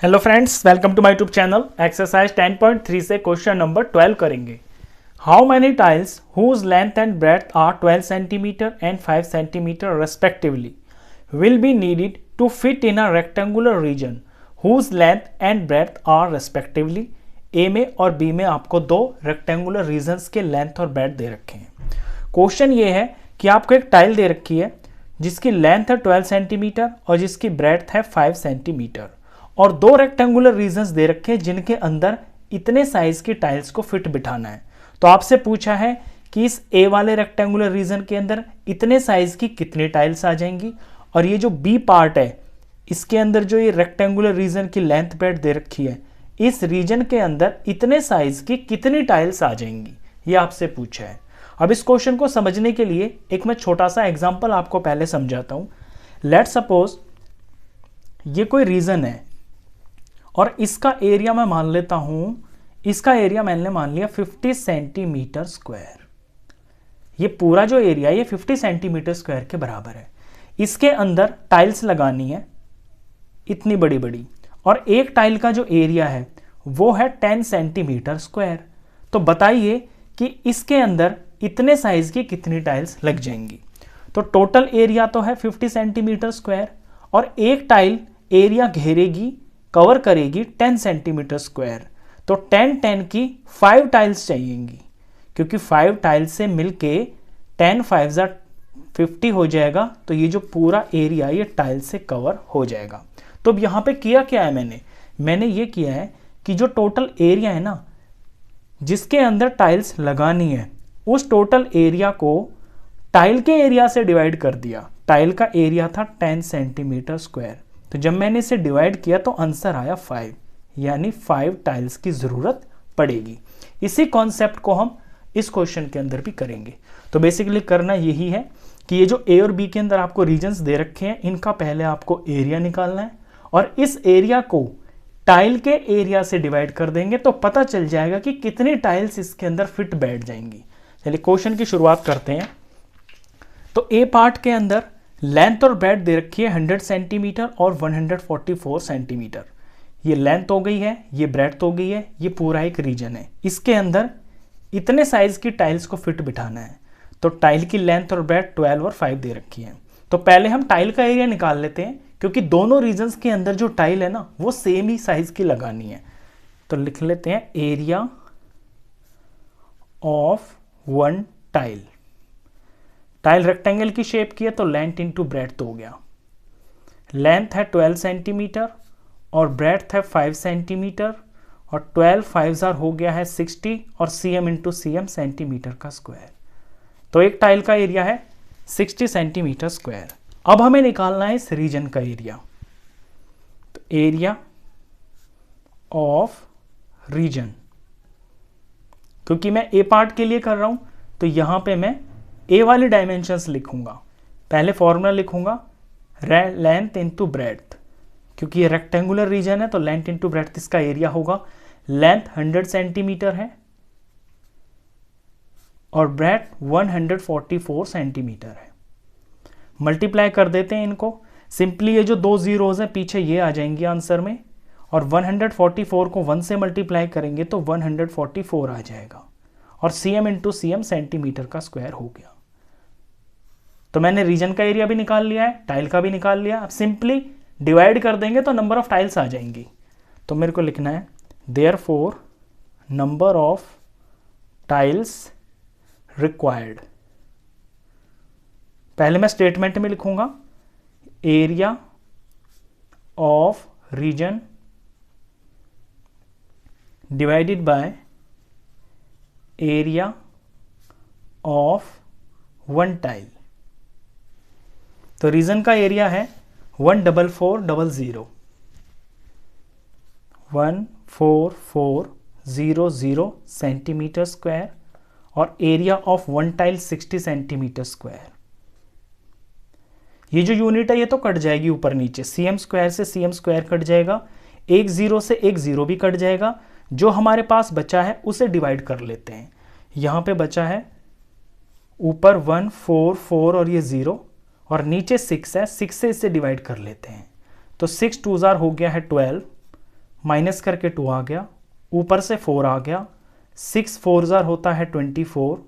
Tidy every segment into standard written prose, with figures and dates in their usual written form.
Hello friends, welcome to my YouTube channel. Exercise 10.3 से question number 12 करेंगे। How many tiles whose length and breadth are 12 centimetre and 5 centimetre respectively will be needed to fit in a rectangular region whose length and breadth are respectively. A में और B में आपको दो rectangular regions के length और breadth दे रखे हैं। क्वेश्चन ये है कि आपको एक टाइल दे रखी है जिसकी लेंथ है 12 सेंटीमीटर और जिसकी ब्रेड्थ है 5 सेंटीमीटर, और दो रेक्टेंगुलर रीजन्स दे रखे हैं जिनके अंदर इतने साइज की टाइल्स को फिट बिठाना है। तो आपसे पूछा है कि इस ए वाले रेक्टेंगुलर रीजन के अंदर इतने साइज की कितनी टाइल्स आ जाएंगी, और ये जो बी पार्ट है इसके अंदर जो ये रेक्टेंगुलर रीजन की लेंथ ब्रेड्थ दे रखी है, इस रीजन के अंदर इतने साइज की कितनी टाइल्स आ जाएंगी, ये आपसे पूछा है। अब इस क्वेश्चन को समझने के लिए एक मैं छोटा सा एग्जाम्पल आपको पहले समझाता हूं। लेट्स सपोज ये कोई रीजन है और इसका एरिया मैं मान लेता हूं, इसका एरिया मैंने मान लिया 50 सेंटीमीटर स्क्वायर। ये पूरा जो एरिया ये 50 सेंटीमीटर स्क्वायर के बराबर है। इसके अंदर टाइल्स लगानी है इतनी बड़ी बड़ी, और एक टाइल का जो एरिया है वो है 10 सेंटीमीटर स्क्वायर। तो बताइए कि इसके अंदर इतने साइज की कितनी टाइल्स लग जाएंगी। तो टोटल एरिया तो है 50 सेंटीमीटर स्क्वायर, और एक टाइल एरिया घेरेगी, कवर करेगी 10 सेंटीमीटर स्क्वायर। तो 10 की 5 टाइल्स चाहिएंगी, क्योंकि 5 टाइल्स से मिलके 10 5 50 हो जाएगा। तो ये जो पूरा एरिया ये टाइल्स से कवर हो जाएगा। तो अब यहाँ पे किया क्या है, मैंने ये किया है कि जो टोटल एरिया है ना जिसके अंदर टाइल्स लगानी है, उस टोटल एरिया को टाइल के एरिया से डिवाइड कर दिया। टाइल का एरिया था 10 सेंटीमीटर स्क्वायर, तो जब मैंने इसे डिवाइड किया तो आंसर आया 5, यानी 5 टाइल्स की जरूरत पड़ेगी। इसी कॉन्सेप्ट को हम इस क्वेश्चन के अंदर भी करेंगे। तो बेसिकली करना यही है कि ये जो ए और बी के अंदर आपको रीजन्स दे रखे हैं, इनका पहले आपको एरिया निकालना है, और इस एरिया को टाइल के एरिया से डिवाइड कर देंगे तो पता चल जाएगा कि कितनी टाइल्स इसके अंदर फिट बैठ जाएंगी। चलिए क्वेश्चन की शुरुआत करते हैं। तो ए पार्ट के अंदर लेंथ और ब्रेड्थ दे रखी है 100 सेंटीमीटर और 144 सेंटीमीटर। ये लेंथ हो गई है, ये ब्रेड्थ हो गई है, ये पूरा एक रीजन है। इसके अंदर इतने साइज की टाइल्स को फिट बिठाना है। तो टाइल की लेंथ और ब्रेड्थ 12 और 5 दे रखी है। तो पहले हम टाइल का एरिया निकाल लेते हैं, क्योंकि दोनों रीजन्स के अंदर जो टाइल है ना वो सेम ही साइज की लगानी है। तो लिख लेते हैं area of one tile. Tile rectangle की शेप की है तो लेंथ इंटू ब्रेड्थ हो गया। लेंथ है 12 सेंटीमीटर और ब्रेड्थ है 5 सेंटीमीटर, और 12 5 हो गया है 60, और cm इंटू cm सेंटीमीटर का स्क्वायर। तो एक टाइल का एरिया है 60 सेंटीमीटर स्क्वायर। अब हमें निकालना है इस रीजन का एरिया। तो एरिया ऑफ रीजन, क्योंकि मैं ए पार्ट के लिए कर रहा हूं तो यहां पे मैं ए वाली डायमेंशंस लिखूंगा। पहले फॉर्मूला लिखूंगा लेंथ इंटू ब्रेड्थ, क्योंकि ये रेक्टेंगुलर रीजन है तो लेंथ इंटू ब्रेड्थ इसका एरिया होगा। लेंथ 100 सेंटीमीटर है और ब्रेड्थ 144 सेंटीमीटर है। मल्टीप्लाई कर देते हैं इनको। सिंपली ये जो दो जीरोज हैं पीछे ये आ जाएंगे आंसर में, और 144 को 1 से मल्टीप्लाई करेंगे तो 144 आ जाएगा, और cm इंटू cm सेंटीमीटर का स्क्वायर हो गया। तो मैंने रीजन का एरिया भी निकाल लिया है, टाइल का भी निकाल लिया। अब सिंपली डिवाइड कर देंगे तो नंबर ऑफ टाइल्स आ जाएंगी। तो मेरे को लिखना है therefore number of tiles required. पहले मैं स्टेटमेंट में लिखूंगा area of region divided by area of one tile. तो रीजन का एरिया है 14400 14400 सेंटीमीटर स्क्वायर, और area of one tile 60 centimetre square. ये जो यूनिट है ये तो कट जाएगी ऊपर नीचे, cm स्क्वायर से cm स्क्वायर कट जाएगा, एक जीरो से एक जीरो भी कट जाएगा। जो हमारे पास बचा है उसे डिवाइड कर लेते हैं। यहां पे बचा है ऊपर 144 और ये 0, और नीचे 6 है, 6 से इसे डिवाइड कर लेते हैं। तो 6 2 हो गया है 12, माइनस करके 2 आ गया, ऊपर से 4 आ गया, 6 4 जार होता है 24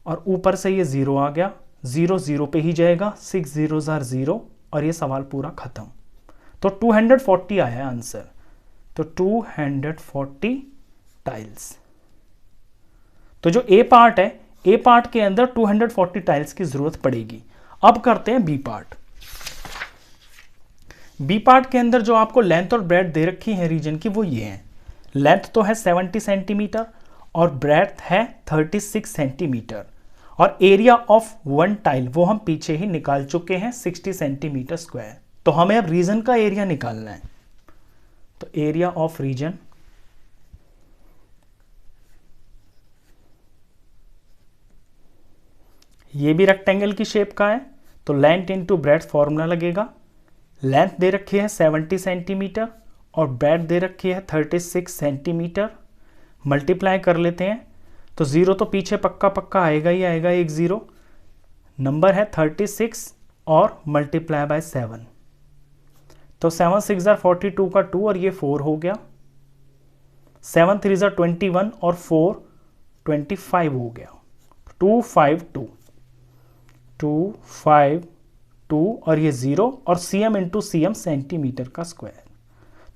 और ऊपर से ये 0 आ गया, 0 0 पे ही जाएगा, 6 0 जार 0 और ये सवाल पूरा खत्म। तो 240 आया है आंसर। तो 240 टाइल्स। तो जो ए पार्ट है, ए पार्ट के अंदर 240 टाइल्स की जरूरत पड़ेगी। अब करते हैं बी पार्ट। बी पार्ट के अंदर जो आपको लेंथ और ब्रेथ दे रखी है रीजन की, वो ये है। लेंथ तो है 70 सेंटीमीटर और ब्रेथ है 36 सेंटीमीटर और एरिया ऑफ वन टाइल वो हम पीछे ही निकाल चुके हैं 60 सेंटीमीटर स्क्वायर। तो हमें अब रीजन का एरिया निकालना है। तो एरिया ऑफ रीजन ये भी रेक्टेंगल की शेप का है, तो लेंथ इंटू ब्रेथ फॉर्मूला लगेगा। लेंथ दे रखी है 70 सेंटीमीटर और ब्रेथ दे रखी है 36 सेंटीमीटर। मल्टीप्लाई कर लेते हैं तो 0 तो पीछे पक्का पक्का आएगा ही आएगा, एक 0। नंबर है 36 और मल्टीप्लाई बाय 7। तो 7 6 जार 42 का 2 और ये 4 हो गया। 7 3 जार 21 और 4 25 हो गया। 252 और ये 0 और cm इंटू cm सेंटीमीटर का स्क्वायर।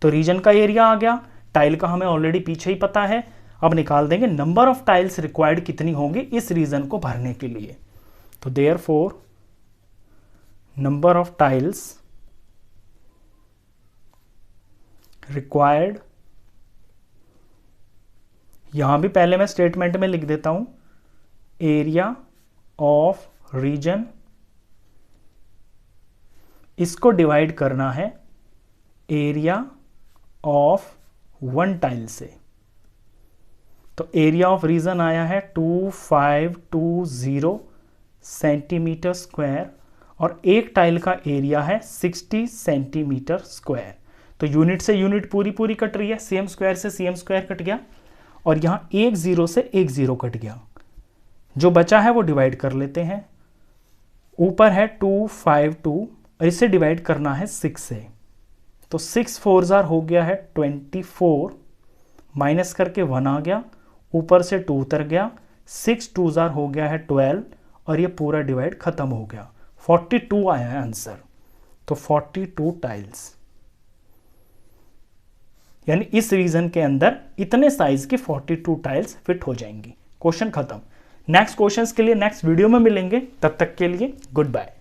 तो रीजन का एरिया आ गया। टाइल का हमें ऑलरेडी पीछे ही पता है। अब निकाल देंगे नंबर ऑफ टाइल्स रिक्वायर्ड कितनी होंगी इस रीजन को भरने के लिए। तो therefore number of tiles required, यहां भी पहले मैं स्टेटमेंट में लिख देता हूं, एरिया ऑफ रीजन, इसको डिवाइड करना है एरिया ऑफ वन टाइल से। तो एरिया ऑफ रीजन आया है 2520 सेंटीमीटर स्क्वायर और एक टाइल का एरिया है 60 सेंटीमीटर स्क्वायर। तो यूनिट से यूनिट पूरी पूरी कट रही है, सीएम स्क्वायर से सीएम स्क्वायर कट गया और यहां एक 0 से एक 0 कट गया। जो बचा है वो डिवाइड कर लेते हैं। ऊपर है 252 और इसे डिवाइड करना है 6 से। तो 6 4 जार हो गया है 24, माइनस करके 1 आ गया, ऊपर से 2 उतर गया, 6 2 जार हो गया है 12 और ये पूरा डिवाइड खत्म हो गया। 42 आया है आंसर। तो 42 टाइल्स, यानी इस रीजन के अंदर इतने साइज के 42 टाइल्स फिट हो जाएंगी। क्वेश्चन खत्म। नेक्स्ट क्वेश्चंस के लिए नेक्स्ट वीडियो में मिलेंगे, तब तक के लिए गुड बाय।